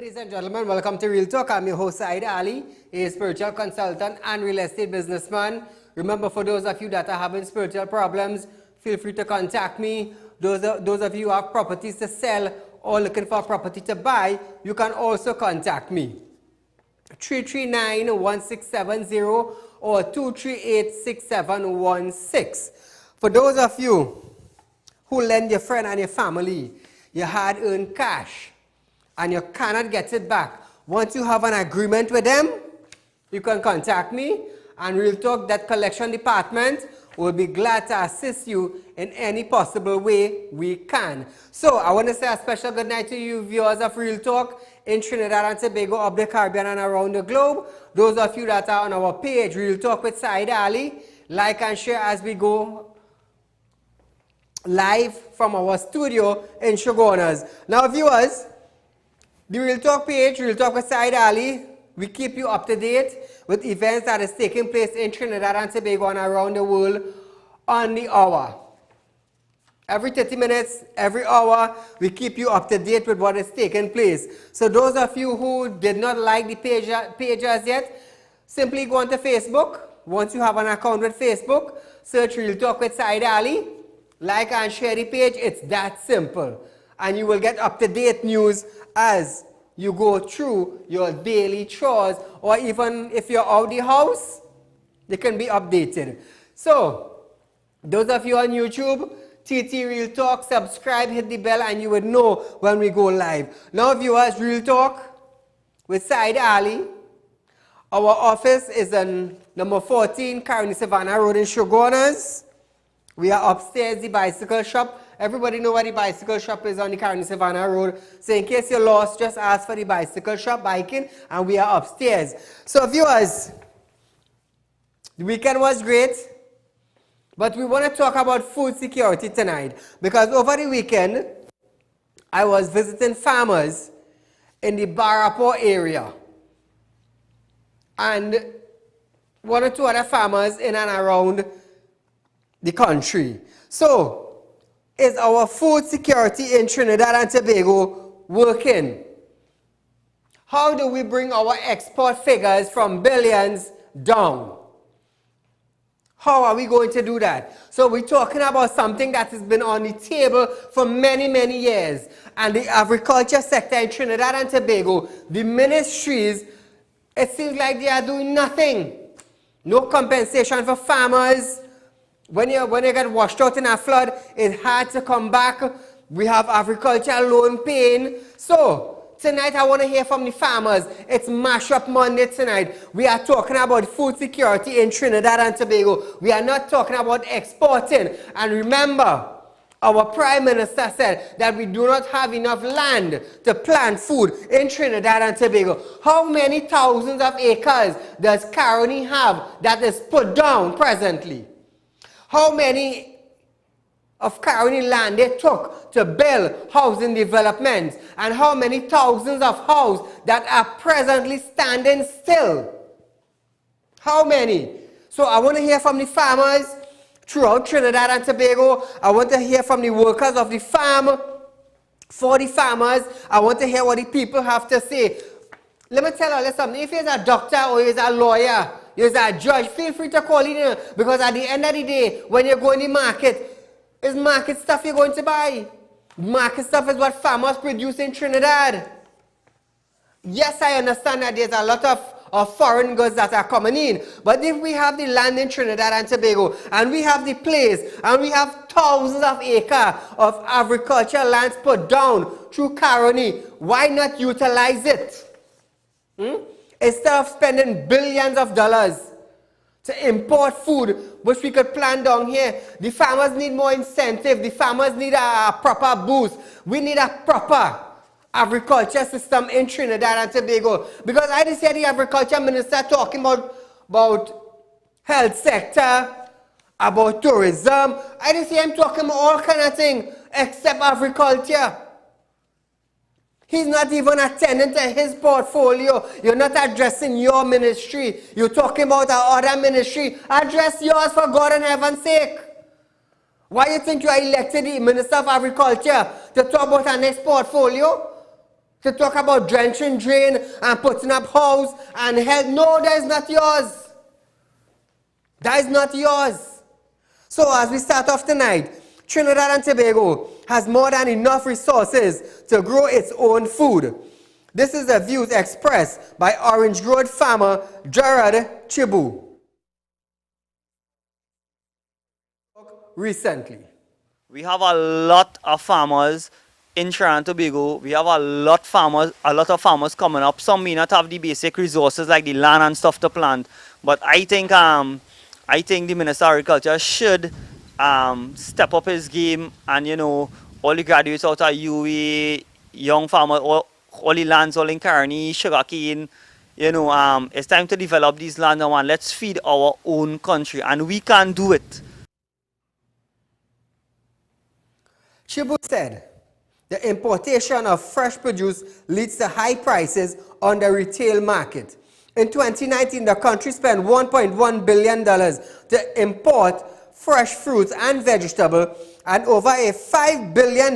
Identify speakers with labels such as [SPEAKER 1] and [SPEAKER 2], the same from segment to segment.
[SPEAKER 1] Ladies and gentlemen, welcome to Real Talk. I'm your host, Saieed Ali, a spiritual consultant and real estate businessman. Remember, for those of you that are having spiritual problems, feel free to contact me. Those of you who have properties to sell or looking for a property to buy, you can also contact me. 339-1670 or 238-6716. For those of you who lend your friend and your family your hard-earned cash, and you cannot get it back. Once you have an agreement with them, you can contact me, and Real Talk, that collection department, will be glad to assist you in any possible way we can. So I want to say a special good night to you viewers of Real Talk in Trinidad and Tobago, of the Caribbean and around the globe. Those of you that are on our page, Real Talk with Saieed Ali, like and share as we go live from our studio in Shogunas. Now viewers, the Real Talk page, Real Talk with Saieed Ali, we keep you up to date with events that is taking place in Trinidad and Tobago and around the world on the hour. Every 30 minutes, every hour, we keep you up to date with what is taking place. So those of you who did not like the page as yet, simply go onto Facebook. Once you have an account with Facebook, search Real Talk with Saieed Ali, like and share the page. It's that simple. And you will get up-to-date news as you go through your daily chores, or even if you're out the house, they can be updated. So, those of you on YouTube, TT Real Talk, subscribe, hit the bell, and you would know when we go live. Now viewers, Real Talk with Saieed Ali. Our office is on number 14, Caroni Savannah Road in Shogunas. We are upstairs, the bicycle shop. Everybody know where the bicycle shop is on the Caroni Savannah Road. So in case you're lost, just ask for the bicycle shop, biking, and we are upstairs. So viewers, the weekend was great, but we want to talk about food security tonight. Because over the weekend, I was visiting farmers in the Barapo area. And one or two other farmers in and around the country. So, is our food security in Trinidad and Tobago working? How do we bring our export figures from billions down? How are we going to do that? So we're talking about something that has been on the table for many, many years. And the agriculture sector in Trinidad and Tobago, the ministries, it seems like they are doing nothing. No compensation for farmers. When you get washed out in a flood, it's hard to come back. We have agricultural loan paying. So, tonight I want to hear from the farmers. It's Mash Up Monday tonight. We are talking about food security in Trinidad and Tobago. We are not talking about exporting. And remember, our Prime Minister said that we do not have enough land to plant food in Trinidad and Tobago. How many thousands of acres does Caroni have that is put down presently? How many of Caroni land they took to build housing developments, and how many thousands of houses that are presently standing still? How many? So I want to hear from the farmers throughout Trinidad and Tobago. I want to hear from the workers of the farm. For the farmers, I want to hear what the people have to say. Let me tell you something. If you're a doctor or you're a lawyer, you're a judge, feel free to call in, because at the end of the day, when you go in the market, it's market stuff you're going to buy. Market stuff is what farmers produce in Trinidad. Yes, I understand that there's a lot of foreign goods that are coming in, but if we have the land in Trinidad and Tobago, and we have the place, and we have thousands of acres of agricultural lands put down through Caroni, why not utilize it? Instead of spending billions of dollars to import food, which we could plant down here, the farmers need more incentive. The farmers need a proper boost. We need a proper agriculture system in Trinidad and Tobago. Because I just hear the agriculture minister talking about health sector, about tourism. I just hear him talking about all kind of things except agriculture. He's not even attending to his portfolio. You're not addressing your ministry. You're talking about our other ministry. Address yours, for God and heaven's sake. Why you think you are elected the Minister of Agriculture to talk about our next portfolio? To talk about drenching drain and putting up house and health. No, that is not yours. That is not yours. So as we start off tonight, Trinidad and Tobago has more than enough resources to grow its own food. This is the views expressed by Orange Grove farmer Gerard Chibu recently.
[SPEAKER 2] We have a lot of farmers in Trinidad and Tobago. We have a lot of farmers coming up. Some may not have the basic resources like the land and stuff to plant. But I think the Minister of Agriculture should step up his game, and you know, all the graduates out of UWE, young farmers, all the lands, all in Caroni, sugarcane, you know, it's time to develop these lands now and let's feed our own country, and we can do it.
[SPEAKER 1] Chibu said, the importation of fresh produce leads to high prices on the retail market. In 2019, the country spent $1.1 billion to import fresh fruits and vegetables, and over a $5 billion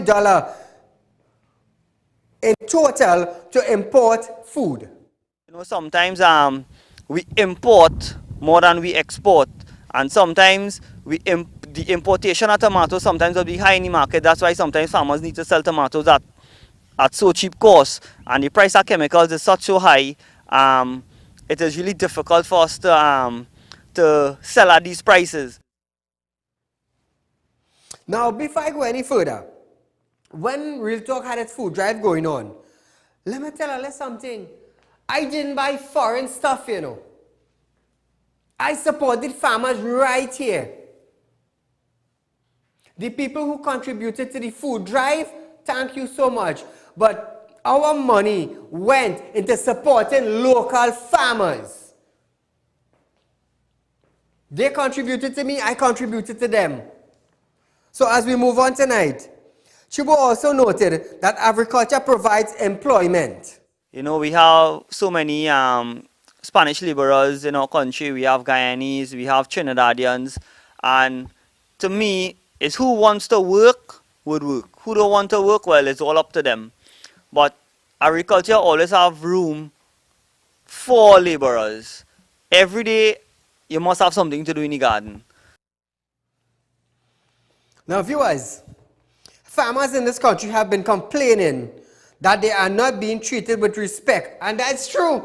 [SPEAKER 1] in total to import food.
[SPEAKER 2] You know, sometimes we import more than we export, and sometimes the importation of tomatoes sometimes will be high in the market. That's why sometimes farmers need to sell tomatoes at so cheap cost, and the price of chemicals is such so high. It is really difficult for us to sell at these prices.
[SPEAKER 1] Now, before I go any further, when Real Talk had its food drive going on, let me tell you something. I didn't buy foreign stuff, you know. I supported farmers right here. The people who contributed to the food drive, thank you so much. But our money went into supporting local farmers. They contributed to me, I contributed to them. So as we move on tonight, Chibu also noted that agriculture provides employment.
[SPEAKER 2] You know, we have so many Spanish laborers in our country. We have Guyanese, we have Trinidadians, and to me, it's who wants to work would work. Who don't want to work, well, it's all up to them. But agriculture always have room for laborers. Every day, you must have something to do in the garden.
[SPEAKER 1] Now, viewers, farmers in this country have been complaining that they are not being treated with respect, and that's true.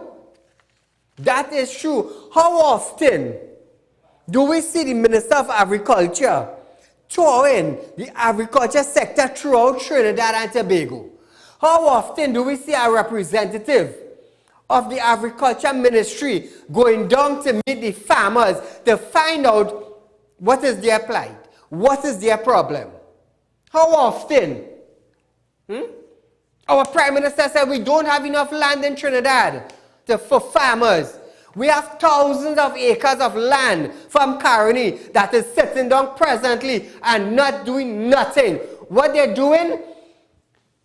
[SPEAKER 1] That is true. How often do we see the Minister of Agriculture touring the agriculture sector throughout Trinidad and Tobago? How often do we see a representative of the Agriculture Ministry going down to meet the farmers to find out what is their plight, what is their problem? How often? Our Prime Minister said we don't have enough land in Trinidad for farmers. We have thousands of acres of land from Caroni that is sitting down presently and not doing nothing. What they're doing,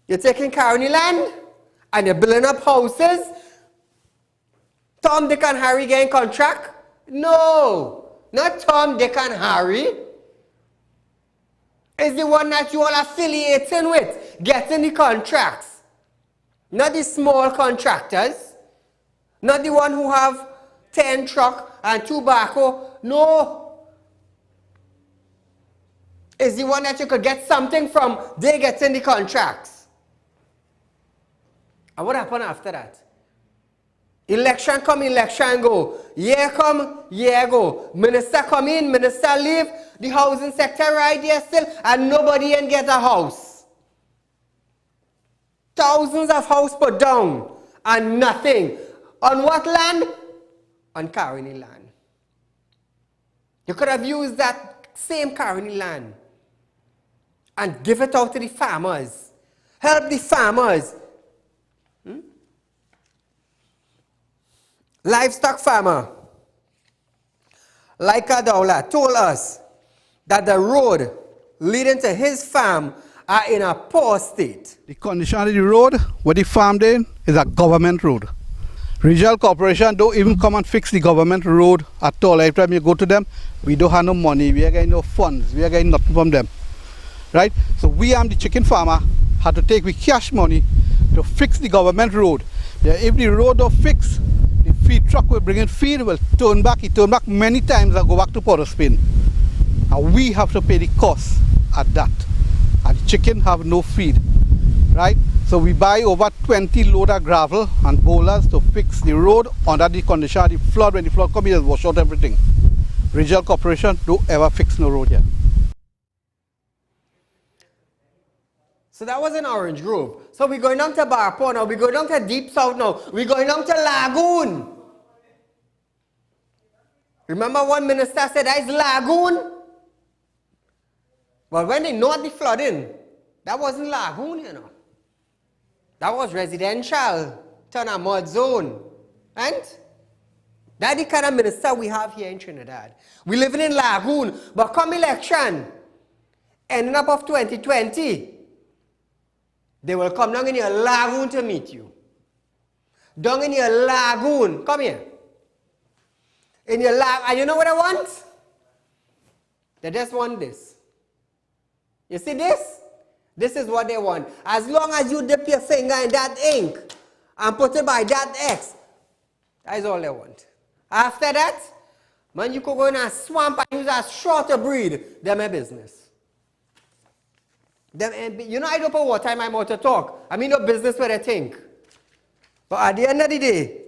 [SPEAKER 1] you're taking Caroni land and you're building up houses. Tom, Dick and Harry getting contract? No, not Tom, Dick and Harry. It's the one that you all affiliating with, getting the contracts. Not the small contractors. Not the one who have 10 truck and tobacco. No. It's the one that you could get something from, they getting the contracts. And what happened after that? Election come, election go. Year come, year go. Minister come in, minister leave. The housing sector right there still, and nobody ain't get a house. Thousands of houses put down, and nothing. On what land? On Caroni land. You could have used that same Caroni land and give it out to the farmers. Help the farmers. Livestock farmer Laika Dawla told us that the road leading to his farm are in a poor state.
[SPEAKER 3] The condition of the road where the farm in is a government road. Regional corporation don't even come and fix the government road at all. Every time you go to them, we don't have no money, we are getting no funds, we are getting nothing from them. Right? So we, the chicken farmer, had to take with cash money to fix the government road. Yeah, if the road don't fix, the feed truck will bring in feed, will turn back. He turn back many times and go back to Port of Spain. And we have to pay the cost at that. And the chicken have no feed, right? So we buy over 20 load of gravel and boulders to fix the road under the condition of the flood. When the flood comes, it just wash out everything. Regional Corporation don't ever fix no road here.
[SPEAKER 1] So that was in Orange Grove. So we're going down to Barport now. We're going down to Deep South now. We're going down to Lagoon. Remember one minister said that is Lagoon? But when they know the flooding, that wasn't Lagoon, you know. That was residential, turn a mud zone. And that's the kind of minister we have here in Trinidad. We're living in Lagoon, but come election, ending up of 2020, they will come down in your lagoon to meet you. Down in your lagoon. Come here. In your lagoon. And you know what I want? They just want this. You see this? This is what they want. As long as you dip your finger in that ink and put it by that X, that is all they want. After that, man, you could go in a swamp and use a shorter breed. Them a business. You know, I don't put water in my mouth to talk. I mean, no business where they think. But at the end of the day,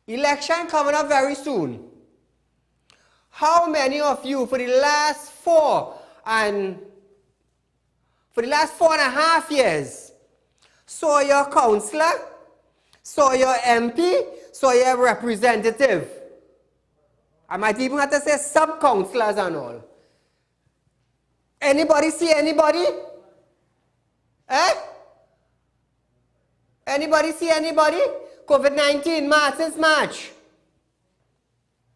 [SPEAKER 1] election coming up very soon. How many of you for the last 4.5 years saw your councillor, saw your MP, saw your representative? I might even have to say sub-councillors and all. Anybody see anybody? Eh? Anybody see anybody? COVID-19, March, since March.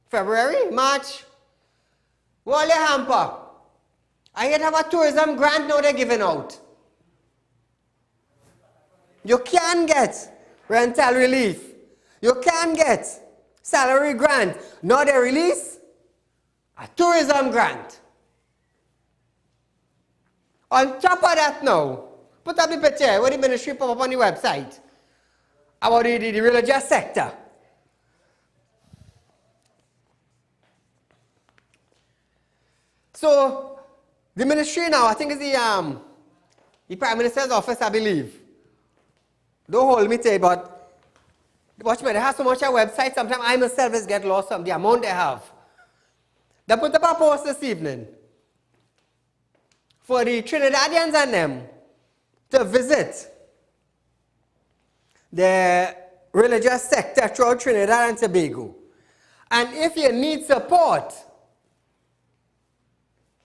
[SPEAKER 1] February, March. Wall your hamper. I yet have a tourism grant now they're giving out. You can get rental relief. You can get salary grant. Now they release a tourism grant. On top of that now, put up the picture where the ministry put up on the website about the religious sector. So, the ministry now, I think is the Prime Minister's office, I believe. Don't hold me to it, but watch me, they have so much on website, sometimes I myself just get lost on the amount they have. They put up a post this evening for the Trinidadians and them to visit the religious sector throughout Trinidad and Tobago. And if you need support,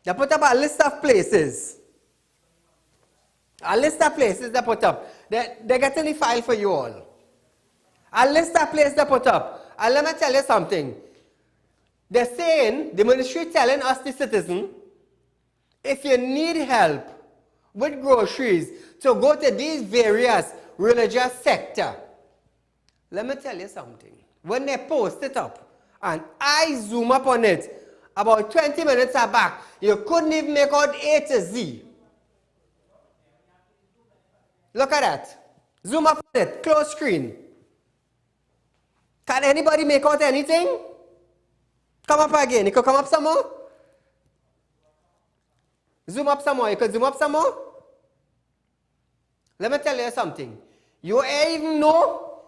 [SPEAKER 1] they put up a list of places. A list of places they put up. They're getting the file for you all. A list of places they put up. And let me tell you something. They're saying, the ministry telling us, the citizen, if you need help with groceries to go to these various religious sector, let me tell you something. When they post it up and I zoom up on it, about 20 minutes back, you couldn't even make out A to Z. Look at that. Zoom up on it, close screen. Can anybody make out anything? Come up again. You could come up some more? Zoom up some more. You could zoom up some more? Let me tell you something. You even know?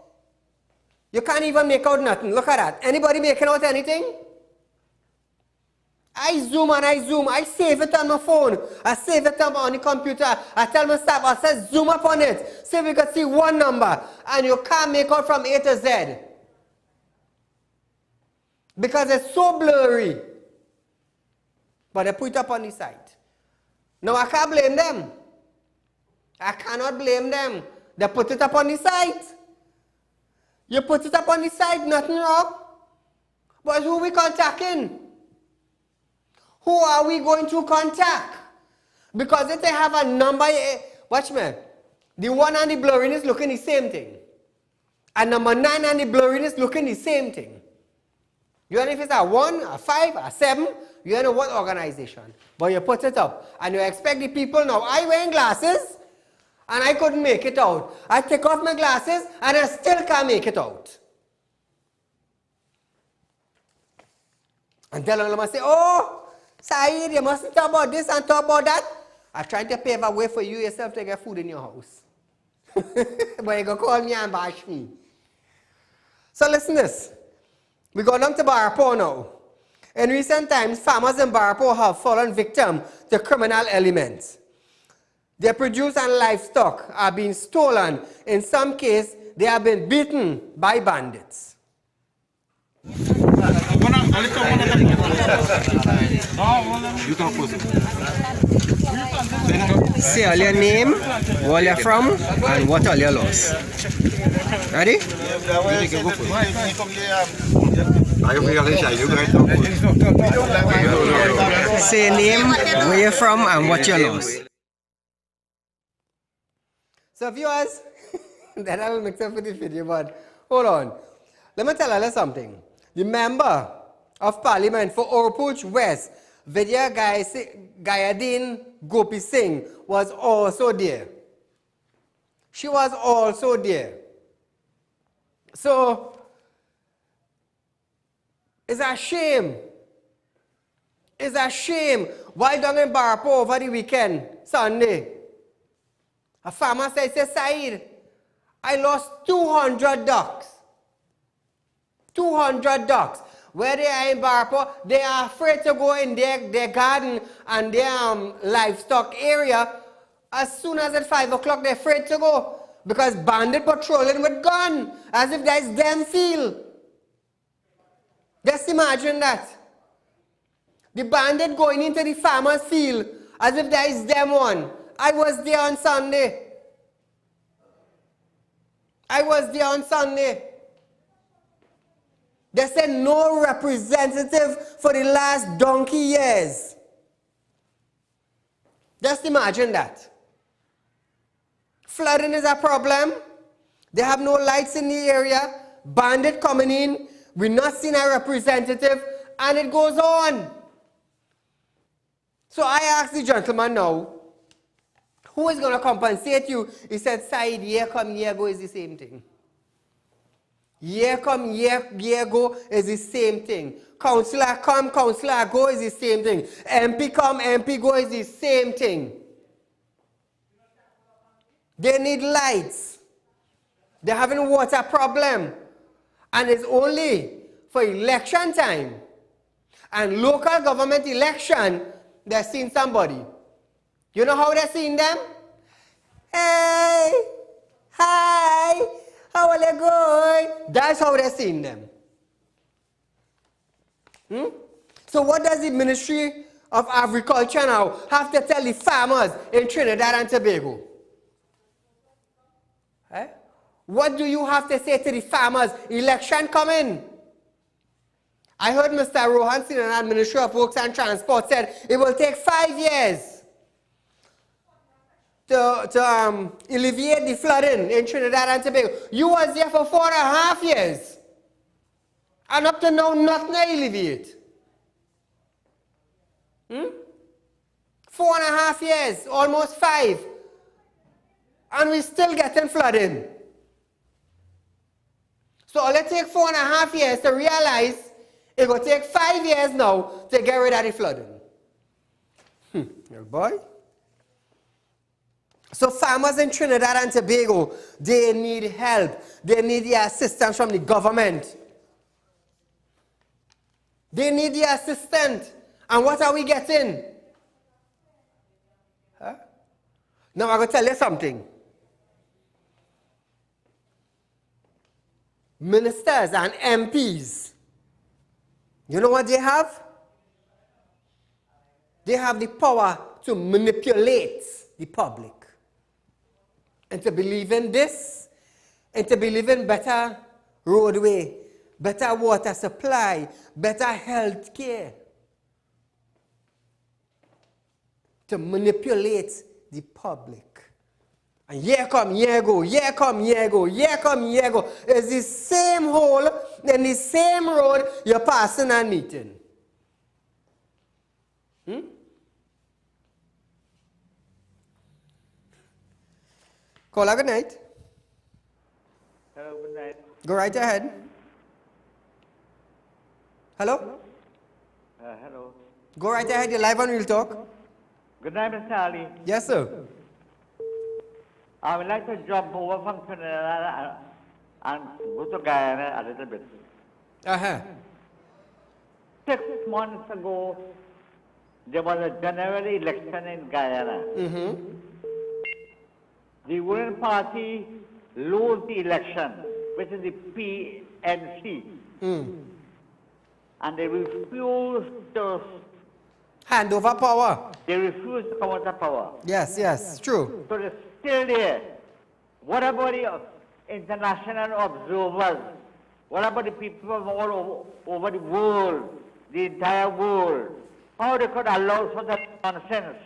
[SPEAKER 1] You can't even make out nothing. Look at that. Anybody making out anything? I zoom and I zoom. I save it on my phone. I save it on the computer. I tell my staff, I say zoom up on it. See if we can see one number. And you can't make out from A to Z. Because it's so blurry. But they put it up on the site. Now I can't blame them. I cannot blame them. They put it up on the site. You put it up on the site, nothing wrong. But who we contacting? Who are we going to contact? Because if they have a number, watch me, the 1 and the blurriness looking the same thing. And number 9 and the blurriness looking the same thing. You don't know if it's a 1, a 5, a 7, you don't know what organization. But you put it up. And you expect the people now, I wearing glasses, and I couldn't make it out. I take off my glasses and I still can't make it out. And tell them, I say, oh, Saeed, you mustn't talk about this and talk about that. I tried to pave a way for you yourself to get food in your house. But you go call me and bash me. So listen this. We go down to Barapo now. In recent times, farmers in Barapo have fallen victim to criminal elements. Their produce and livestock are being stolen. In some cases, they have been beaten by bandits. Say all your name, where you're from, and what all your loss. Ready? Say your name, where you're from, and what your loss. So viewers, that I will mix up with this video, but hold on. Let me tell you something. The member of Parliament for Orpuch West, Vidya Gayadeen Gopi Singh, was also there. She was also there. So, it's a shame. It's a shame. While down in Barapo over the weekend, Sunday, a farmer said, Saeed, I lost 200 ducks. 200 ducks. Where they are in Barapo, they are afraid to go in their garden and their livestock area. As soon as at 5 o'clock, they're afraid to go. Because bandit patrolling with gun, as if that is them field. Just imagine that. The bandit going into the farmer's field, as if that is them one. I was there on Sunday. They said no representative for the last donkey years. Just imagine that. Flooding is a problem. They have no lights in the area. Bandit coming in. We're not seeing a representative. And it goes on. So I asked the gentleman now, who is going to compensate you? He said, Saeed, year come, year go is the same thing. Year come, year go is the same thing. Councillor come, councillor go is the same thing. MP come, MP go is the same thing. They need lights. They're having a water problem. And it's only for election time. And local government election, they're seeing somebody. You know how they're seeing them? Hey, hi, how are you going? That's how they're seeing them. So what does the Ministry of Agriculture now have to tell the farmers in Trinidad and Tobago? Eh? What do you have to say to the farmers? Election coming. I heard Mr. Rohan Sinan, Ministry of Works and Transport, said it will take 5 years to alleviate the flooding in Trinidad and Tobago. You was there for 4.5 years. And up to now, nothing alleviate. 4.5 years, almost 5. And we're still getting flooding. So it'll take 4.5 years to realize it will take 5 years now to get rid of the flooding. Boy. So farmers in Trinidad and Tobago, they need help. They need the assistance from the government. They need the assistance. And what are we getting? Huh? Now I'm going to tell you something. Ministers and MPs, you know what they have? They have the power to manipulate the public. And to believe in this, and to believe in better roadway, better water supply, better health care. To manipulate the public. And year come, year go, year come, year go, year come, year go. It's the same hole and the same road you're passing and meeting. Caller, good night.
[SPEAKER 4] Hello, good night.
[SPEAKER 1] Go right ahead. Hello?
[SPEAKER 4] Hello.
[SPEAKER 1] Go right ahead. You're live on Real Talk.
[SPEAKER 4] Good night, Mr. Ali.
[SPEAKER 1] Yes, sir.
[SPEAKER 4] I would like to jump over from Trinidad and go to Guyana a little bit.
[SPEAKER 1] Uh-huh.
[SPEAKER 4] 6 months ago, there was a general election in Guyana. The ruling party lost the election, which is the PNC. And they refused to
[SPEAKER 1] Hand over power.
[SPEAKER 4] They refuse to come out of power.
[SPEAKER 1] Yes, yes, true.
[SPEAKER 4] So they're still there. What about the international observers? What about the people from all over the world, the entire world? How they could allow such a nonsense?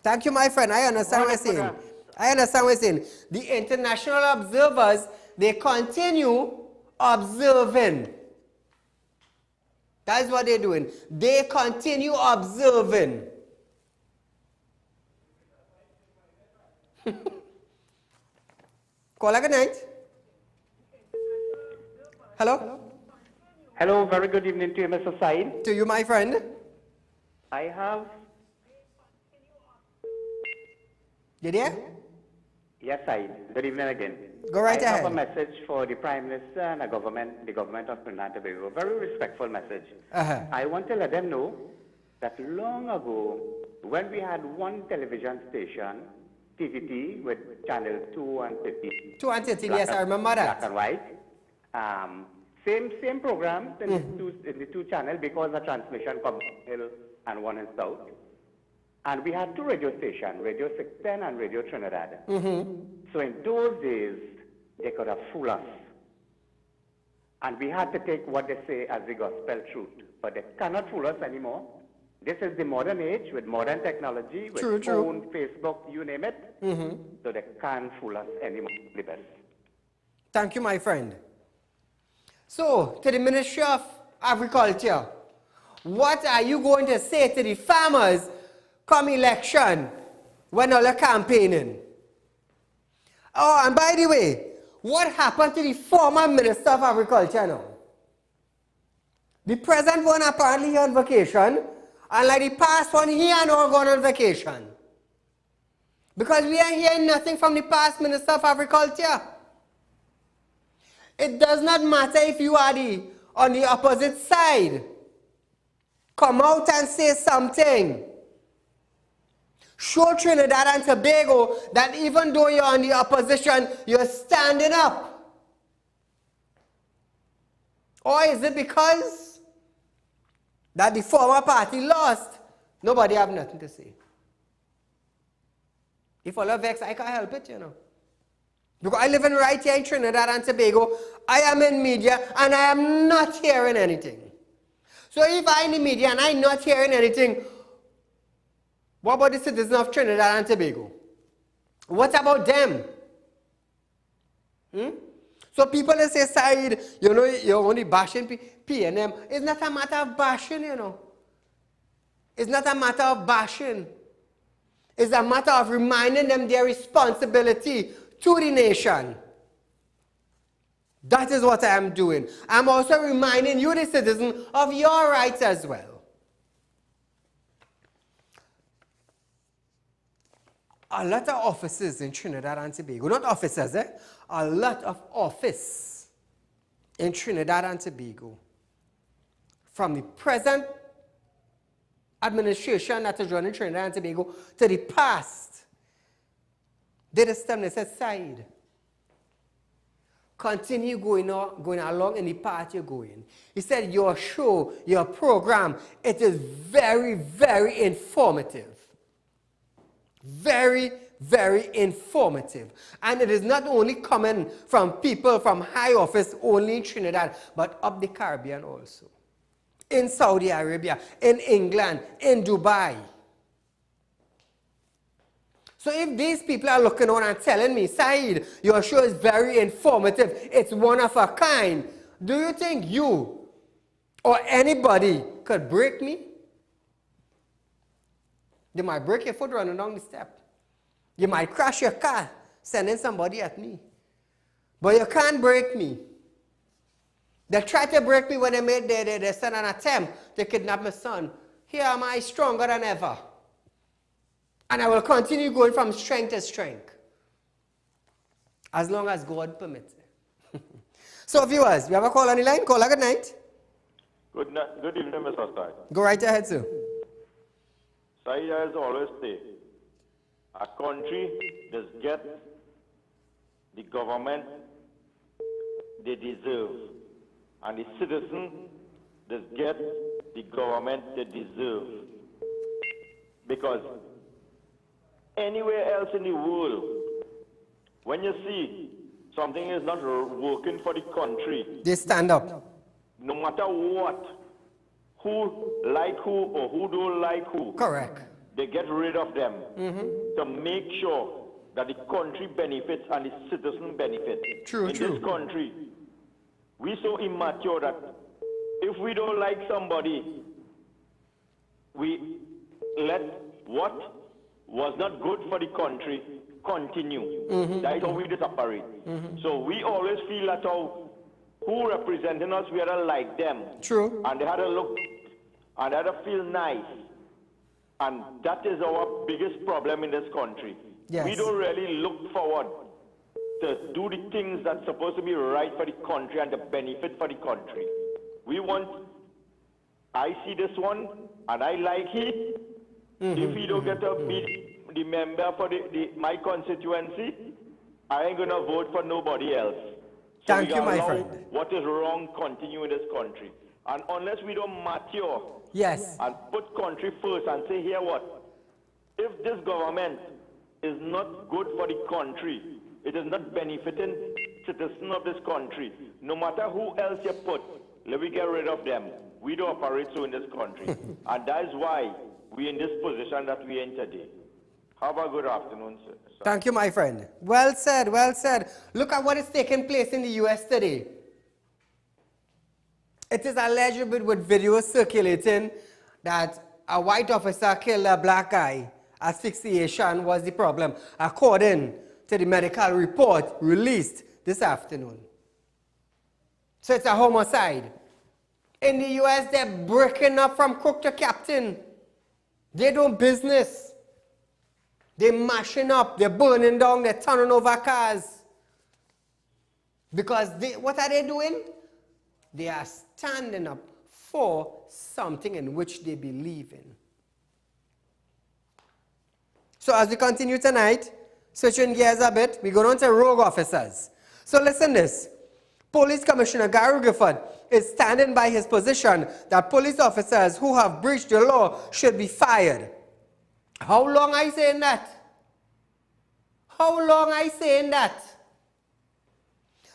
[SPEAKER 1] Thank you, my friend. I understand what you're saying. I understand what you're saying. The international observers, they continue observing. That's what they're doing. They continue observing. Caller, good night. Hello?
[SPEAKER 5] Hello, very good evening to you, Mr. Said.
[SPEAKER 1] To you, my friend.
[SPEAKER 5] I have...
[SPEAKER 1] You there?
[SPEAKER 5] Yes, Said. Good evening again.
[SPEAKER 1] Go right
[SPEAKER 5] I
[SPEAKER 1] ahead.
[SPEAKER 5] have a message for the Prime Minister and the government of Trinidad and Tobago. Very respectful message. I want to let them know that long ago, when we had one television station, TVT, with channel 2 and 30.
[SPEAKER 1] 2 and 30, yes, I remember that.
[SPEAKER 5] Black and white. Same program in the two channels because the transmission comes hill and one in south. And we had 2 radio stations, Radio 610 and Radio Trinidad. So in those days, they could have fooled us. And we had to take what they say as the gospel truth. But they cannot fool us anymore. This is the modern age with modern technology, with phone, Facebook, you name it. So they can't fool us anymore. The best.
[SPEAKER 1] Thank you, my friend. So, to the Ministry of Agriculture, what are you going to say to the farmers come election when all are campaigning? Oh, and by the way, what happened to the former Minister of Agriculture now? The present one apparently on vacation, and like the past one, he and all gone on vacation. Because we are hearing nothing from the past Minister of Agriculture. It does not matter if you are on the opposite side. Come out and say something. Show Trinidad and Tobago that even though you're on the opposition, you're standing up. Or is it because that the former party lost? Nobody have nothing to say. If all are vexed, I can't help it, you know. Because I live right here in Trinidad and Tobago, I am in media and I am not hearing anything. So if I'm in the media and I'm not hearing anything, what about the citizens of Trinidad and Tobago? What about them? So people that say, Said, you know, you're only bashing PNM. It's not a matter of bashing, you know. It's not a matter of bashing. It's a matter of reminding them their responsibility to the nation. That is what I am doing. I'm also reminding you, the citizen, of your rights as well. A lot of offices in Trinidad and Tobago, not officers, a lot of office in Trinidad and Tobago, from the present administration that is running Trinidad and Tobago to the past, they just stand and said, Said, continue going along in the path you're going. He said, your show, your program, it is very, very informative. Very, very informative. And it is not only coming from people from high office only in Trinidad, but up the Caribbean also. In Saudi Arabia, in England, in Dubai. So if these people are looking on and telling me, Said, your show is very informative, it's one of a kind, do you think you or anybody could break me? They might break your foot running down the step. You might crash your car, sending somebody at me. But you can't break me. They tried to break me when they sent an attempt to kidnap my son. Here am I, stronger than ever. And I will continue going from strength to strength. As long as God permits it. So viewers, we have a call on the line. Caller, good night.
[SPEAKER 6] Good evening, Mr. Stein.
[SPEAKER 1] Go right ahead, sir.
[SPEAKER 6] Saieed has always said, a country does get the government they deserve, and the citizen does get the government they deserve. Because anywhere else in the world, when you see something is not working for the country,
[SPEAKER 1] They stand up.
[SPEAKER 6] no matter what, who like who or who don't like who,
[SPEAKER 1] Correct.
[SPEAKER 6] they get rid of them to make sure that the country benefits and the citizen benefits.
[SPEAKER 1] True,
[SPEAKER 6] in
[SPEAKER 1] true.
[SPEAKER 6] this country, we so immature that if we don't like somebody, we let what was not good for the country continue. That's how we just operate. So we always feel that who representing us, we had to like them.
[SPEAKER 1] True.
[SPEAKER 6] And they had to look, and they had to feel nice. And that is our biggest problem in this country.
[SPEAKER 1] Yes.
[SPEAKER 6] We don't really look forward to do the things that's supposed to be right for the country and the benefit for the country. We want, I see this one, and I like it. If he don't get to be the member for my constituency, I ain't going to vote for nobody else. So
[SPEAKER 1] Thank
[SPEAKER 6] we
[SPEAKER 1] you, my
[SPEAKER 6] allow
[SPEAKER 1] friend.
[SPEAKER 6] what is wrong continue in this country. And unless we don't mature
[SPEAKER 1] Yes.
[SPEAKER 6] and put country first and say, here what, if this government is not good for the country, it is not benefiting citizens of this country, no matter who else you put, let me get rid of them. We don't operate so in this country. And that is why we're in this position that we're in today. Have a good afternoon, sir.
[SPEAKER 1] Thank you, my friend. Well said, well said. Look at what is taking place in the U.S. today. It is alleged with videos circulating that a white officer killed a black guy. Asphyxiation was the problem, according to the medical report released this afternoon. So it's a homicide. In the U.S., they're breaking up from cook to captain. They do business. They're mashing up, they're burning down, they're turning over cars. Because what are they doing? They are standing up for something in which they believe in. So as we continue tonight, switching gears a bit, we go on to rogue officers. So listen this. Police Commissioner Gary Gifford is standing by his position that police officers who have breached the law should be fired. How long are you saying that? How long are you saying that?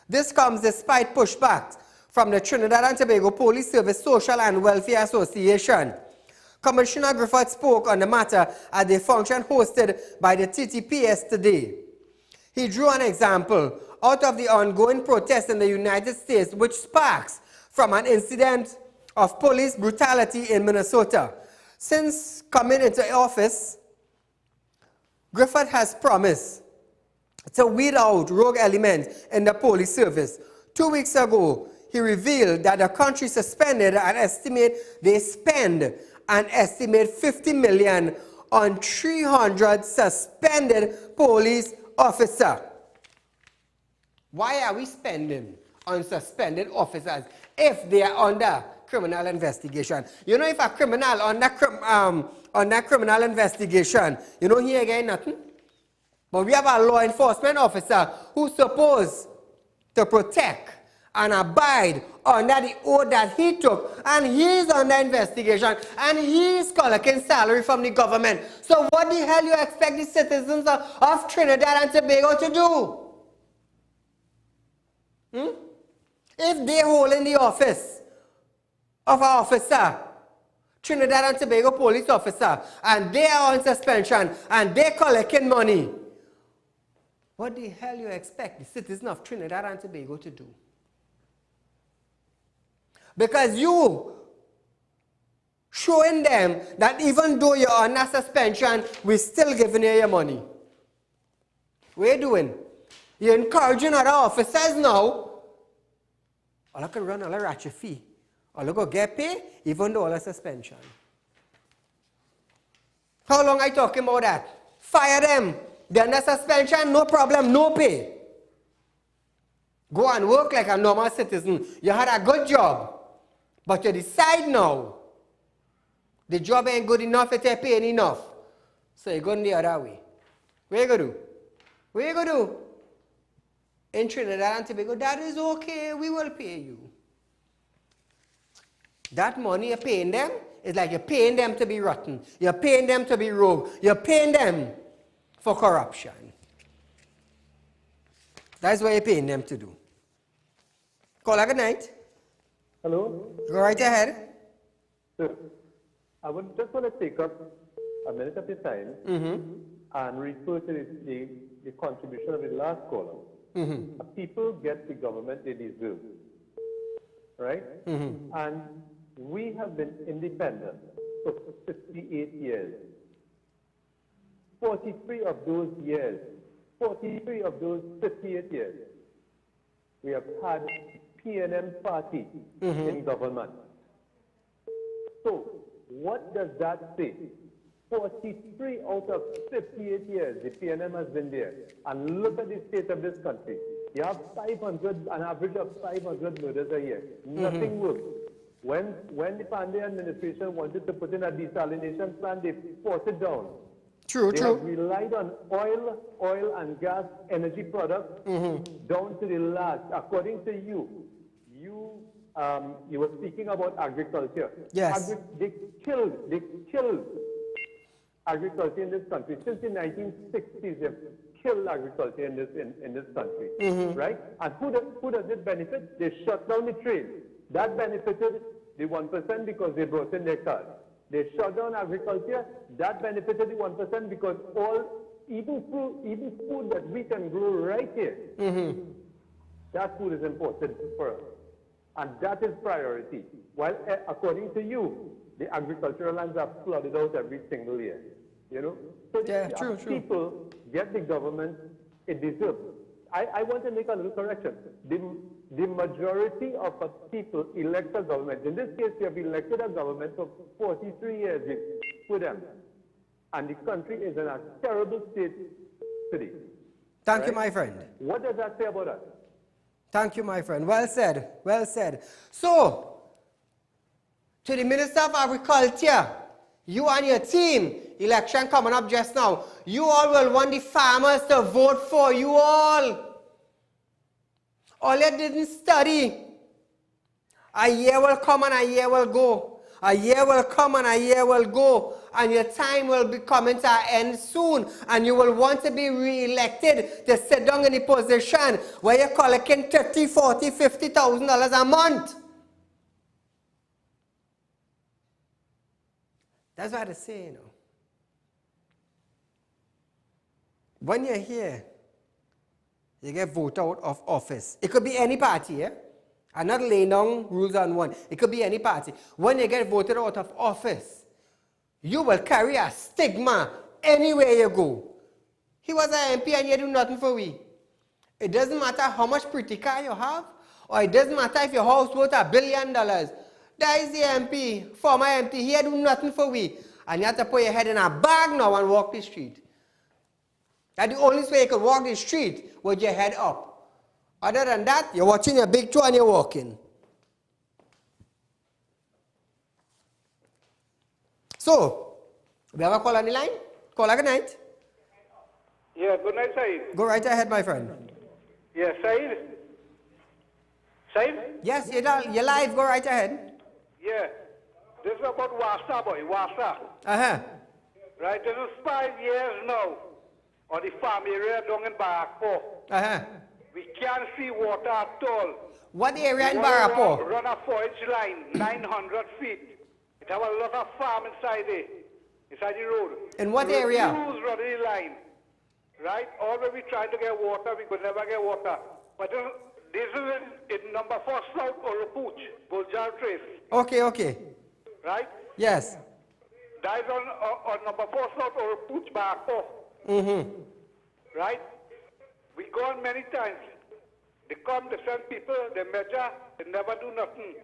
[SPEAKER 1] This comes despite pushbacks from the Trinidad and Tobago Police Service Social and Welfare Association. Commissioner Griffith spoke on the matter at the function hosted by the TTPS today. He drew an example out of the ongoing protest in the United States, which sparks from an incident of police brutality in Minnesota. Since coming into office, Griffith has promised to weed out rogue elements in the police service. 2 weeks ago, he revealed that the country suspended an estimate they spend an estimate $50 million on 300 suspended police officers. Why are we spending on suspended officers if they are under criminal investigation? You know, if a criminal under criminal investigation, you know, he again nothing. But we have a law enforcement officer who's supposed to protect and abide under the oath that he took, and he's under investigation, and he's collecting salary from the government. So what the hell you expect the citizens of Trinidad and Tobago to do? If they hold in the office of an officer, Trinidad and Tobago police officer, and they are on suspension, and they're collecting money, what the hell you expect the citizens of Trinidad and Tobago to do? Because you showing them that even though you're under suspension, we're still giving you your money. What are you doing? You're encouraging other officers now. All I can run all a ratchet fee. All I go get pay, even though all a suspension. How long are you talking about that? Fire them. They're under suspension, no problem, no pay. Go and work like a normal citizen. You had a good job. But you decide now, the job ain't good enough, it ain't paying enough. So you're going the other way. What you going to do? What you going to do? In Trinidad and Tobago, that is okay, we will pay you. That money you're paying them is like you're paying them to be rotten. You're paying them to be rogue. You're paying them for corruption. That's what you're paying them to do. Caller, good night.
[SPEAKER 7] Hello?
[SPEAKER 1] Go right ahead.
[SPEAKER 7] Sir, I would just want to take up a minute of your time and refer to the contribution of the last caller. People get the government they deserve, right? And we have been independent for 58 years. 43 of those 58 years, we have had PNM party in government. So, what does that say? 43 out of 58 years, the PNM has been there. And look at the state of this country. You have 500, an average of 500 murders a year. Nothing works. When the Pandey administration wanted to put in a desalination plant, they forced it down. They have relied on oil and gas energy products down to the last. According to you were speaking about agriculture.
[SPEAKER 1] Yes.
[SPEAKER 7] They killed agriculture in this country. Since the 1960s, they've killed agriculture in this country, right? And who does it benefit? They shut down the trade. That benefited the 1% because they brought in their cars. They shut down agriculture. That benefited the 1% because even food that we can grow right here, that food is important for us. And that is priority. While according to you, the agricultural lands are flooded out every single year. You know? So people get the government it deserves. I want to make a little correction. The majority of people elect a government. In this case, you have elected a government for 43 years for them. And the country is in a terrible state today.
[SPEAKER 1] Thank you, my friend.
[SPEAKER 7] What does that say about us?
[SPEAKER 1] Thank you, my friend. Well said. Well said. So, to the Minister of Agriculture, you and your team, election coming up just now, you all will want the farmers to vote for you all. All you didn't study. A year will come and a year will go. A year will come and a year will go. And your time will be coming to an end soon. And you will want to be re-elected to sit down in the position where you're collecting $30,000, $40,000, $50,000 a month. That's what I say, you know. When you're here, you get voted out of office. It could be any party, yeah? I'm not laying down rules on one. It could be any party. When you get voted out of office, you will carry a stigma anywhere you go. He was an MP and you do nothing for we. It doesn't matter how much pretty car you have, or it doesn't matter if your house worth $1 billion. That is the MP, former MP. He do nothing for we. And you have to put your head in a bag now and walk the street. That's the only way you could walk the street with your head up. Other than that, you're watching your big toe and you're walking. So, we have a call on the line? Caller, good night.
[SPEAKER 8] Yeah, good night, Saeed.
[SPEAKER 1] Go right ahead, my friend.
[SPEAKER 8] Yeah, Saeed? Saeed?
[SPEAKER 1] Yes, you're live. Go right ahead.
[SPEAKER 8] Yeah. This is about Wasa, boy. Wasa.
[SPEAKER 1] Uh-huh.
[SPEAKER 8] Right? This is 5 years now on the farm area down in Barapo.
[SPEAKER 1] Uh-huh.
[SPEAKER 8] We can't see water at all.
[SPEAKER 1] What area in Barapo?
[SPEAKER 8] Run a 4-inch line, 900 feet. It have a lot of farm inside it, inside the road.
[SPEAKER 1] In what area?
[SPEAKER 8] Refuse running the line. Right? Always we trying to get water, we could never get water. But this is in number 4 South Oropuch, Buljar Trace.
[SPEAKER 1] Okay.
[SPEAKER 8] Right?
[SPEAKER 1] Yes.
[SPEAKER 8] That is on number 4 South Oropuch, Barapo.
[SPEAKER 1] Mm-hmm.
[SPEAKER 8] Right? We go on many times. They come, they send people, they measure, they never do nothing.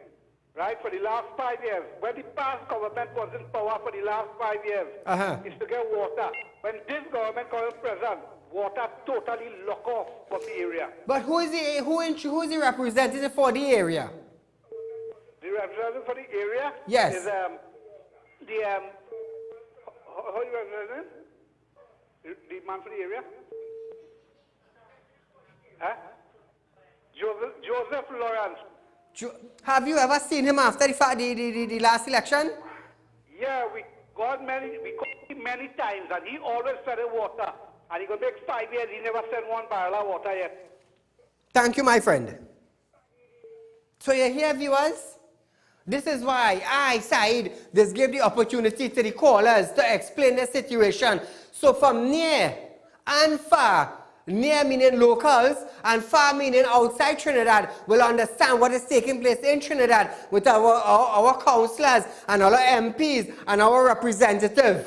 [SPEAKER 8] Right? For the last 5 years. When the past government was in power for the last 5 years, is to get water. When this government comes present, water totally lock off from the area.
[SPEAKER 1] But who is the representative for the area?
[SPEAKER 8] The representative for the area
[SPEAKER 1] Yes.
[SPEAKER 8] is how you represent him? The man for the area? Huh? Joseph Lawrence.
[SPEAKER 1] Have you ever seen him after the last election?
[SPEAKER 8] Yeah, we called him many times, and he always said water. And he could make 5 years, he never sent one barrel of water yet.
[SPEAKER 1] Thank you, my friend. So you hear, viewers? This is why I, Saeed, just gave the opportunity to the callers to explain the situation. So from near and far, near meaning locals and far meaning outside Trinidad, will understand what is taking place in Trinidad with our councillors and our MPs and our representatives.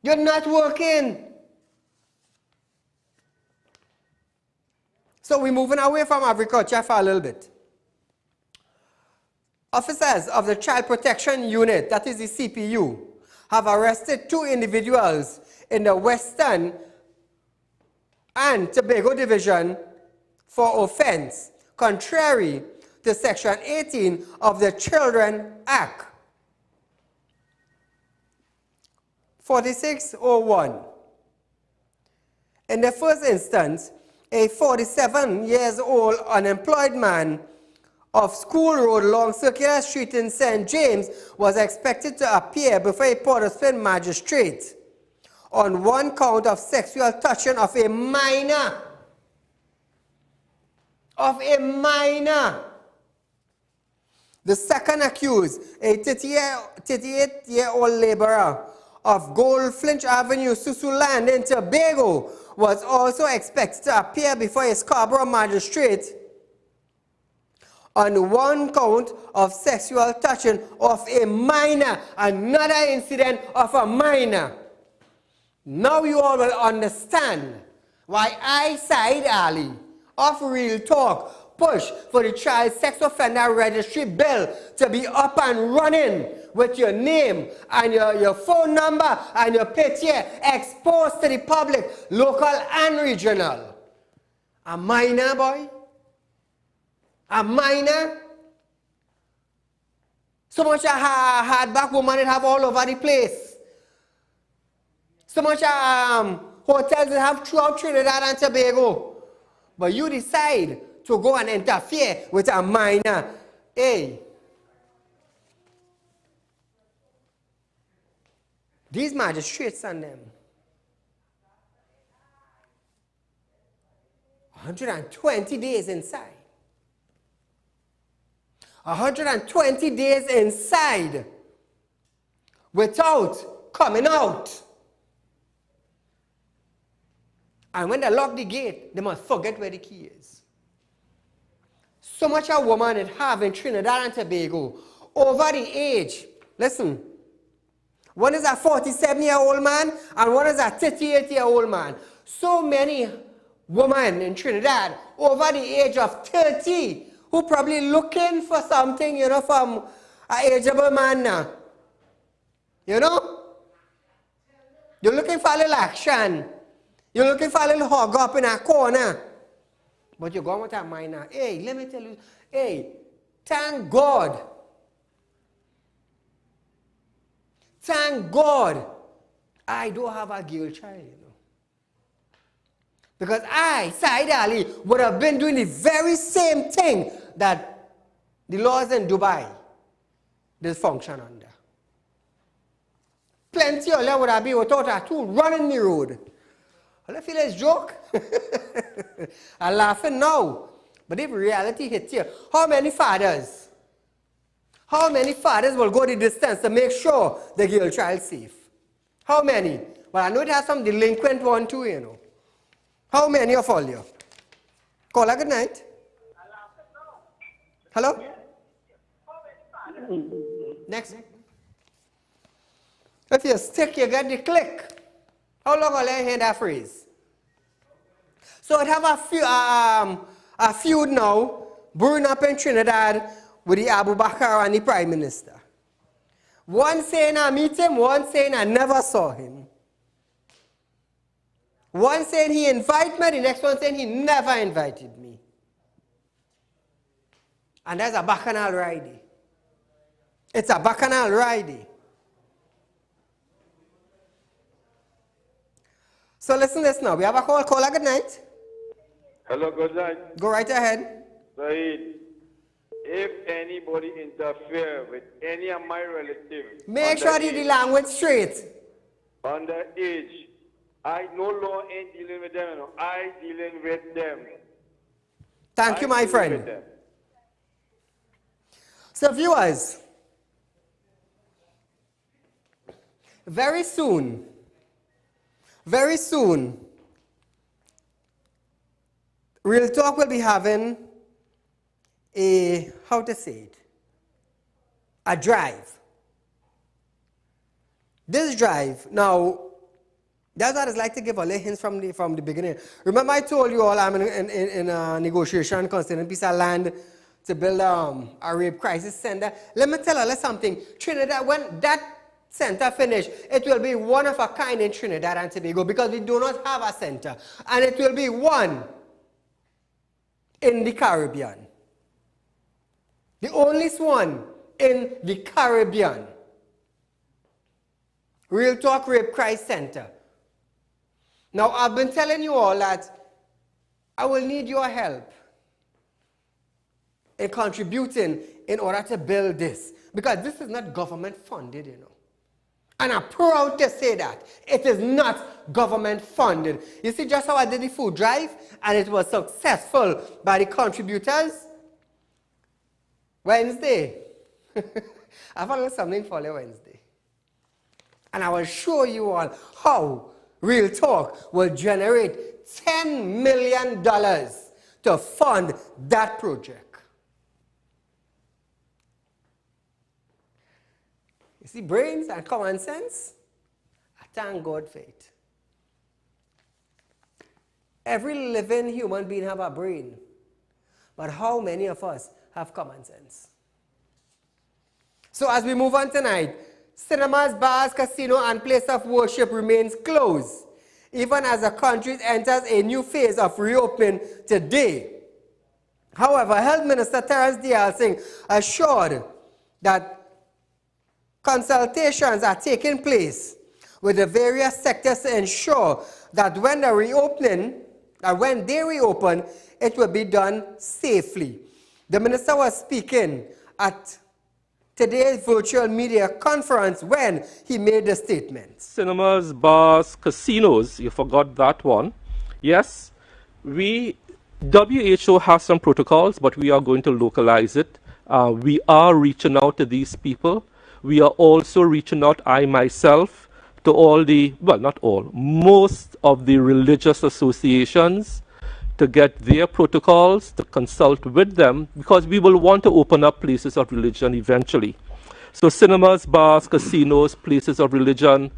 [SPEAKER 1] You're not working. So we're moving away from agriculture for a little bit. Officers of the Child Protection Unit, that is the CPU, have arrested 2 individuals in the Western and Tobago Division for offense, contrary to Section 18 of the Children Act 4601. In the first instance, a 47-year-old unemployed man of School Road along Circular Street in St. James was expected to appear before a Port of Spain magistrate on one count of sexual touching of a minor. The second accused, a 38-year-old laborer of Goldfinch Avenue, Susuland in Tobago, was also expected to appear before a Scarborough magistrate on one count of sexual touching of a minor, another incident of a minor. Now you all will understand why I, Saieed Ali, of Real Talk, push for the Child Sex Offender Registry Bill to be up and running with your name and your phone number and your picture exposed to the public, local and regional. A minor, boy? A minor? So much a hardback woman it have all over the place. So much hotels that have throughout Trinidad and Tobago. But you decide to go and interfere with a minor. Hey. These magistrates and them. 120 days inside. 120 days inside without coming out. And when they lock the gate, they must forget where the key is. So much a woman it have in Trinidad and Tobago over the age. Listen, one is a 47-year-old man and one is a 38-year-old man. So many women in Trinidad over the age of 30 who probably looking for something, you know, from an ageable man now. You know? You're looking for a little action. You're looking for a little hug up in a corner. But you're going with a minor. Hey, let me tell you. Hey, thank God. Thank God I don't have a girl child, you know. Because I, Saieed Ali, would have been doing the very same thing that the laws in Dubai dysfunction under. Plenty of them would have been without a tool running the road. I feel it's a joke. I'm laughing now. But if reality hits you, how many fathers will go the distance to make sure the girl child safe? How many? Well, I know there are some delinquent one too, you know. How many of all you? Call her good night. Hello? Next. If you stick, you get the click. How long will I hear that phrase? So it have a feud now, brewing up in Trinidad with the Abu Bakr and the Prime Minister. One saying I meet him, one saying I never saw him. One saying he invited me, the next one saying he never invited me. And that's a bacchanal ride. It's a bacchanal ride. So listen to this now. We have a call. Caller, good night.
[SPEAKER 9] Hello, good night.
[SPEAKER 1] Go right ahead.
[SPEAKER 9] Saeed, if anybody interfere with any of my relatives,
[SPEAKER 1] make sure you the language straight.
[SPEAKER 9] Underage, I no law ain't dealing with them. No. I dealing with them.
[SPEAKER 1] Thank you, my friend. So viewers, very soon, Real Talk will be having a, how to say it, a drive. This drive, now, that's what I'd like to give a little hints from the beginning. Remember I told you all I'm in a negotiation concerning piece of land to build a rape crisis center. Let me tell you something. Trinidad, when that center finish, it will be one of a kind in Trinidad and Tobago because we do not have a center. And it will be one in the Caribbean. The only one in the Caribbean. Real Talk Rape Crisis Center. Now, I've been telling you all that I will need your help in contributing in order to build this. Because this is not government funded, you know. And I'm proud to say that. It is not government funded. You see just how I did the food drive and it was successful by the contributors? Wednesday. I found something for you Wednesday. And I will show you all how Real Talk will generate $10 million to fund that project. You see, brains and common sense, I thank God for it. Every living human being have a brain, but how many of us have common sense? So as we move on tonight, cinemas, bars, casino, and place of worship remains closed, even as the country enters a new phase of reopening today. However, Health Minister Terence Dial Singh assured that consultations are taking place with the various sectors to ensure that when they reopen, it will be done safely. The minister was speaking at today's virtual media conference when he made the statement.
[SPEAKER 10] Cinemas, bars, casinos, you forgot that one. Yes, WHO has some protocols, but we are going to localize it. We are reaching out to these people. We are also reaching out, I myself, to all the, well, not all, most of the religious associations to get their protocols, to consult with them, because we will want to open up places of religion eventually. So cinemas, bars, casinos, places of religion,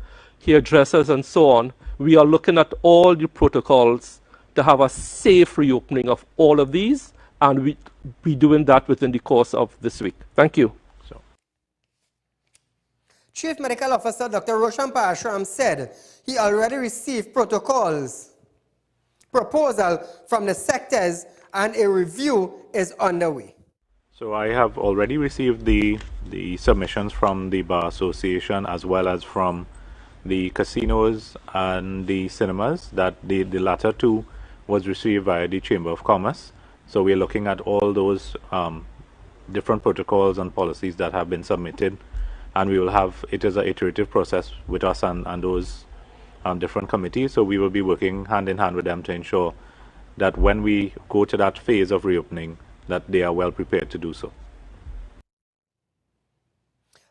[SPEAKER 10] hairdressers, and so on, we are looking at all the protocols to have a safe reopening of all of these, and we'll be doing that within the course of this week. Thank you.
[SPEAKER 1] Chief Medical Officer Dr. Roshan Parashram said he already received proposal from the sectors and a review is underway.
[SPEAKER 11] So I have already received the submissions from the Bar Association as well as from the casinos and the cinemas. That the latter two was received by the Chamber of Commerce. So we're looking at all those different protocols and policies that have been submitted, and we will have, it is an iterative process with us and those different committees. So we will be working hand in hand with them to ensure that when we go to that phase of reopening, that they are well prepared to do so.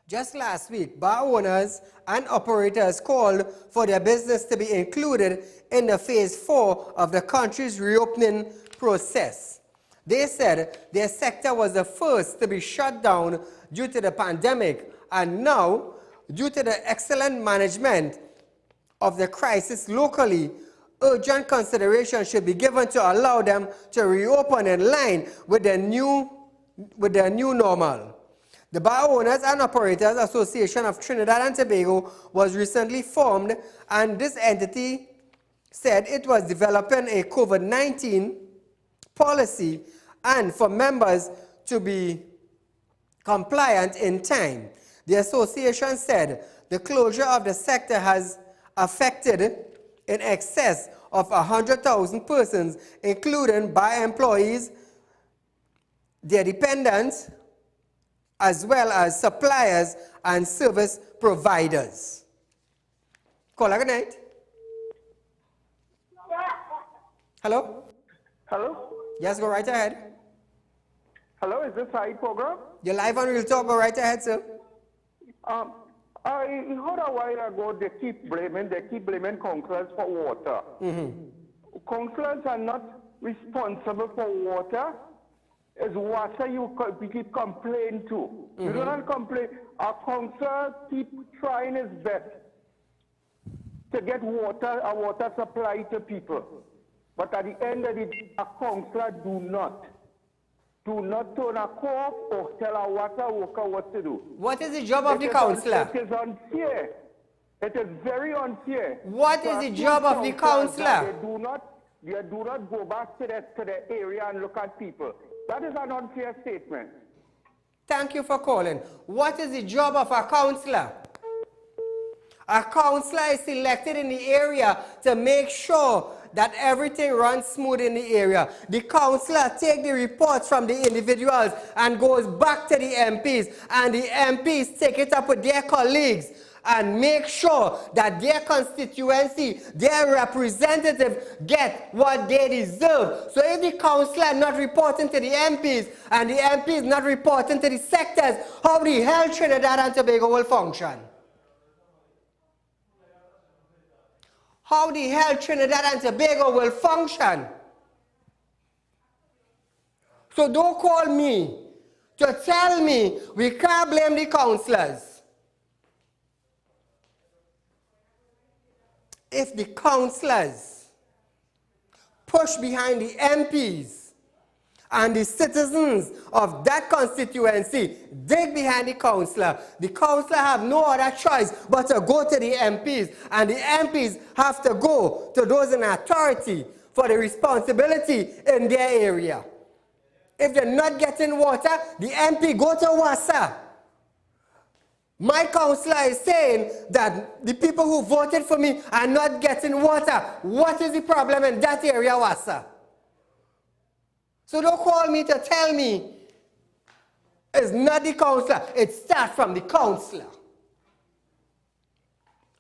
[SPEAKER 1] Just last week, bar owners and operators called for their business to be included in the phase 4 of the country's reopening process. They said their sector was the first to be shut down due to the pandemic, and now, due to the excellent management of the crisis locally, urgent consideration should be given to allow them to reopen in line with their new normal. The Bar Owners and Operators Association of Trinidad and Tobago was recently formed, and this entity said it was developing a COVID-19 policy and for members to be compliant in time. The association said the closure of the sector has affected in excess of 100,000 persons, including bar employees, their dependents, as well as suppliers and service providers. Call good night. Hello?
[SPEAKER 12] Hello?
[SPEAKER 1] Yes, go right ahead.
[SPEAKER 12] Hello, is this Saieed program?
[SPEAKER 1] You're live on Real Talk, go right ahead, sir.
[SPEAKER 12] I heard a while ago they keep blaming councillors for water. Councillors are not responsible for water. It's water we keep complaining to. You do not complain. Our councillor keep trying his best to get a water supply to people. But at the end of the day, a councillor do not turn a cough or tell a water worker what to do.
[SPEAKER 1] What is the job of the councillor?
[SPEAKER 12] It is unfair. It is very unfair.
[SPEAKER 1] What is the job of the councillor?
[SPEAKER 12] They do not go back to the area and look at people. That is an unfair statement.
[SPEAKER 1] Thank you for calling. What is the job of a councillor? A councillor is selected in the area to make sure that everything runs smooth in the area. The councillor takes the reports from the individuals and goes back to the MPs, and the MPs take it up with their colleagues and make sure that their constituency, their representative get what they deserve. So if the councillor not reporting to the MPs and the MPs not reporting to the sectors, how the hell Trinidad and Tobago will function? How the hell Trinidad and Tobago will function? So don't call me to tell me we can't blame the councillors. If the councillors push behind the MPs and the citizens of that constituency dig behind the councillor have no other choice but to go to the MPs, and the MPs have to go to those in authority for the responsibility in their area. If they're not getting water, the MP go to WASA. My councillor is saying that the people who voted for me are not getting water. What is the problem in that area, WASA? So don't call me to tell me it's not the councillor. It starts from the councillor.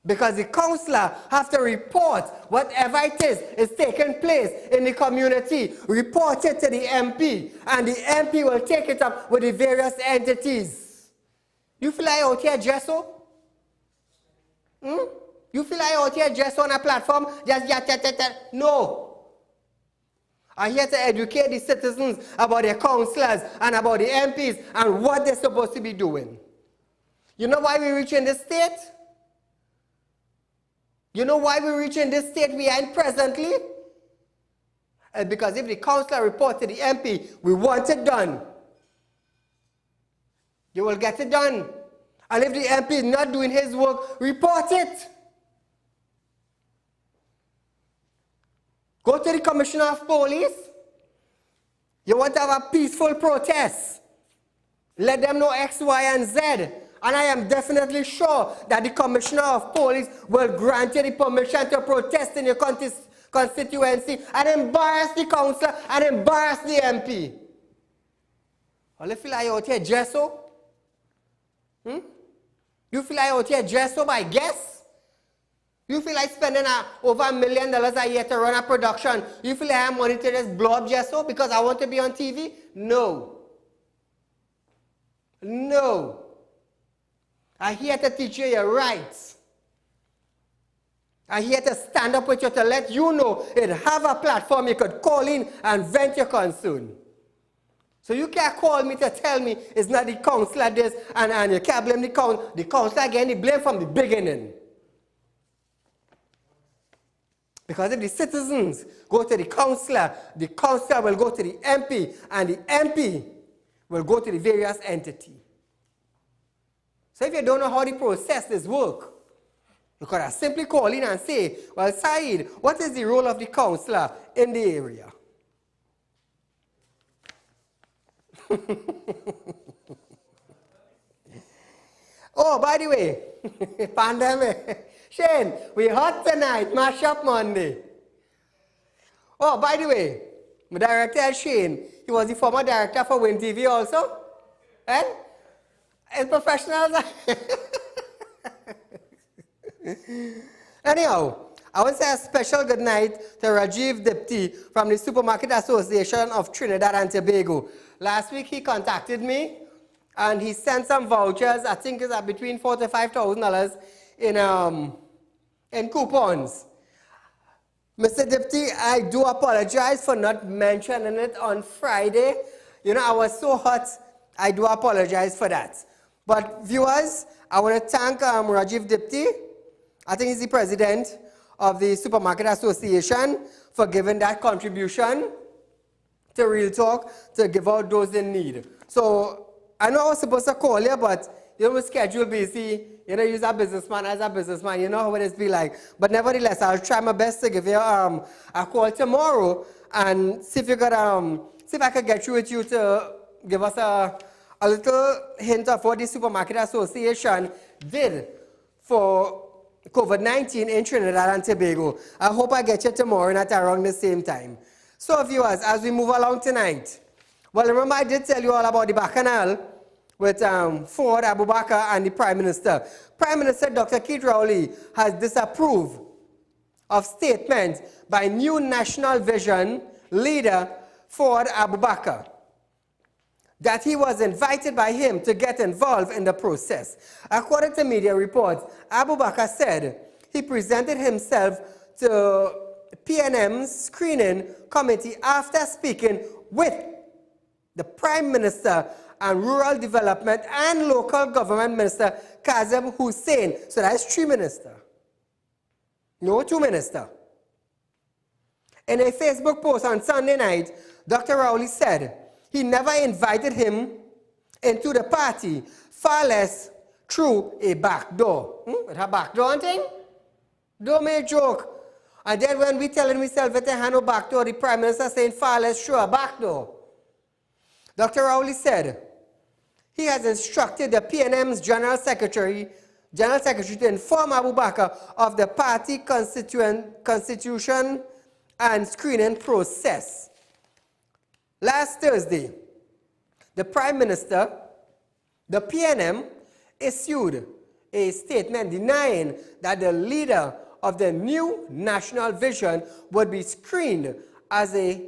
[SPEAKER 1] Because the councillor has to report whatever it is taking place in the community. Report it to the MP, and the MP will take it up with the various entities. You fly out here just so? You fly out here just on a platform? No. I'm here to educate the citizens about their councillors and about the MPs and what they're supposed to be doing. You know why we reach in this state? You know why we reach in this state we are in presently? Because if the councillor reports to the MP, we want it done. You will get it done. And if the MP is not doing his work, report it. Go to the Commissioner of Police. You want to have a peaceful protest. Let them know X, Y, and Z. And I am definitely sure that the Commissioner of Police will grant you the permission to protest in your constituency and embarrass the councillor and embarrass the MP. Well, you feel like you're out here just so? You feel like you're out here just so by guess? You feel like spending over $1 million a year to run a production? You feel like I have money to just blow up just so because I want to be on TV? No. No. I'm here to teach you your rights. I'm here to stand up with you to let you know it have a platform you could call in and vent your concern. So you can't call me to tell me it's not the councillor this and you can't blame the councillor. The councillor getting the blame from the beginning. Because if the citizens go to the councillor will go to the MP, and the MP will go to the various entity. So if you don't know how the process is work, you could simply call in and say, well, Saeed, what is the role of the councillor in the area? Oh, by the way, pandemic. Shane, we hot tonight, mash up Monday. Oh, by the way, my director Shane, he was the former director for Win TV also. And professionals. Anyhow, I want to say a special good night to Rajiv Dipti from the Supermarket Association of Trinidad and Tobago. Last week he contacted me and he sent some vouchers. I think it's between $4,000 to $5,000 in coupons. Mr. Dipti, I do apologize for not mentioning it on Friday. You know, I was so hot, I do apologize for that. But viewers, I want to thank Rajiv Dipti. I think he's the president of the Supermarket Association for giving that contribution to Real Talk to give out those in need. So I know I was supposed to call you, but you know, schedule busy. You know, you're a businessman as a businessman. You know how it is be like. But nevertheless, I'll try my best to give you a call tomorrow and see if you could, see if I could get through with you to give us a little hint of what the Supermarket Association did for COVID-19 in Trinidad and Tobago. I hope I get you tomorrow at around the same time. So viewers, as we move along tonight, well, remember I did tell you all about the Bacchanal with Ford, Abu Bakr, and the Prime Minister. Prime Minister Dr. Keith Rowley has disapproved of statements by new National Vision leader Ford Abu Bakr that he was invited by him to get involved in the process. According to media reports, Abu Bakr said he presented himself to PNM's screening committee after speaking with the Prime Minister and Rural Development and Local Government Minister Kazem Hussein. So that's 3 ministers. No, 2 ministers. In a Facebook post on Sunday night, Dr. Rowley said he never invited him into the party, far less through a back door. With a back door thing? Don't make a joke. And then when we telling ourselves that they have no back door, the Prime Minister saying far less through a back door. Dr. Rowley said he has instructed the PNM's General Secretary to inform Abu Bakr of the party constitution and screening process. Last Thursday, the Prime Minister, the PNM, issued a statement denying that the leader of the new National Vision would be screened as a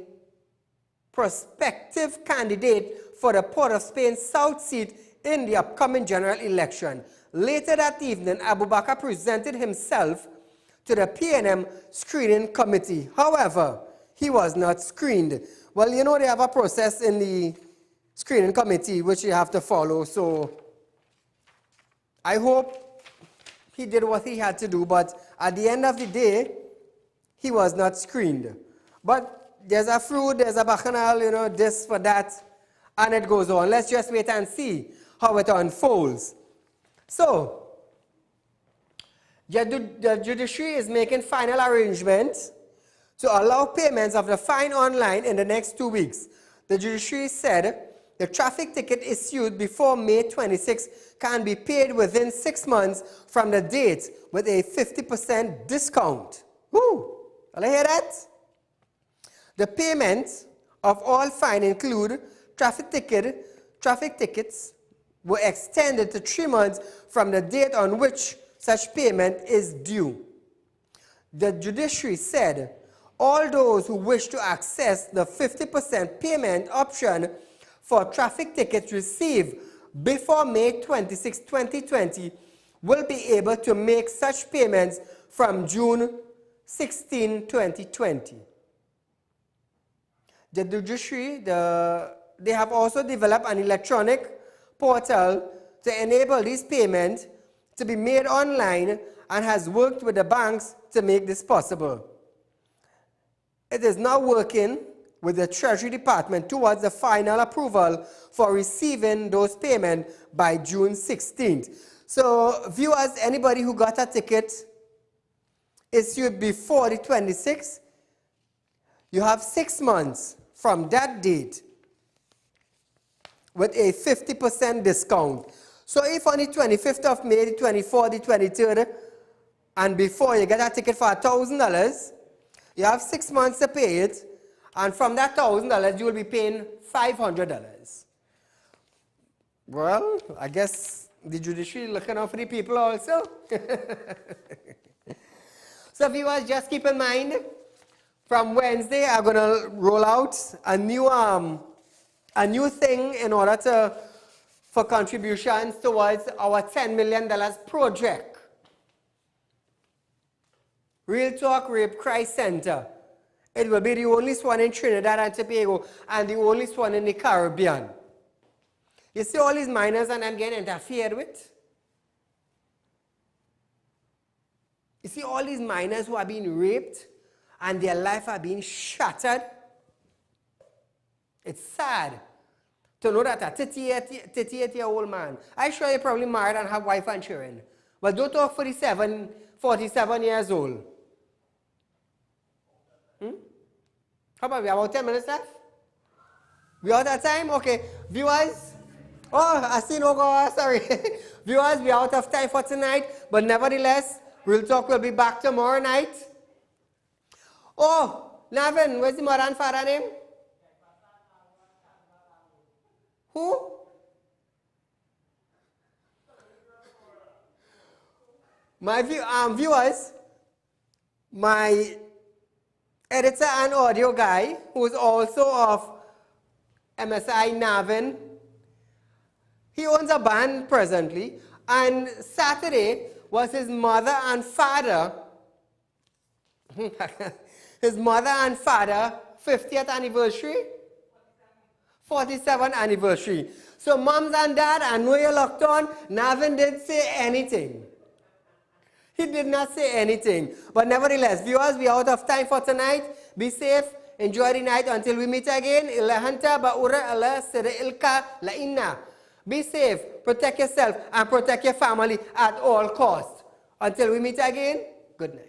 [SPEAKER 1] prospective candidate for the Port of Spain South seat in the upcoming general election. Later that evening, Abu Bakr presented himself to the PNM screening committee. However, he was not screened. Well, you know they have a process in the screening committee which you have to follow, so I hope he did what he had to do, but at the end of the day, he was not screened. But there's a fruit, there's a bacchanal, you know, this for that, and it goes on. Let's just wait and see how it unfolds. So, the judiciary is making final arrangements to allow payments of the fine online in the next 2 weeks. The judiciary said the traffic ticket issued before May 26 can be paid within 6 months from the date with a 50% discount. Woo! Did I hear that? The payments of all fines include traffic tickets were extended to 3 months from the date on which such payment is due. The judiciary said all those who wish to access the 50% payment option for traffic tickets received before May 26, 2020 will be able to make such payments from June 16, 2020. The judiciary, they have also developed an electronic portal to enable these payments to be made online and has worked with the banks to make this possible. it is now working with the Treasury Department towards the final approval for receiving those payments by June 16th. So, viewers, anybody who got a ticket issued before the 26th, you have 6 months from that date with a 50% discount. So if on the 25th of May, the 24th, the 23rd, and before you get a ticket for $1,000, you have 6 months to pay it, and from that $1,000, you will be paying $500. Well, I guess the judiciary looking out for the people also. So viewers, just keep in mind, from Wednesday, I'm going to roll out a new thing in order for contributions towards our $10 million project. Real Talk Rape Crisis Center. It will be the only one in Trinidad and Tobago and the only one in the Caribbean. You see all these minors and them getting interfered with? You see all these minors who are being raped and their life are being shattered? It's sad to know that a 38-year-old man, I'm sure you're probably married and have wife and children, but don't talk 47 years old. How about we have about 10 minutes left? We out of time? Okay. Viewers, oh, I see no go, sorry. Viewers, we are out of time for tonight, but nevertheless, Real Talk will be back tomorrow night. Oh, Navin, where's the mother and father name? Who? My viewers, my editor and audio guy, who is also of MSI Navin, he owns a band presently, and Saturday was his mother and father, his mother and father 50th anniversary, 47th anniversary. So moms and dad, I know you're locked on. Navin didn't say anything. He did not say anything. But nevertheless, viewers, we are out of time for tonight. Be safe. Enjoy the night until we meet again. Be safe. Protect yourself and protect your family at all costs. Until we meet again, good night.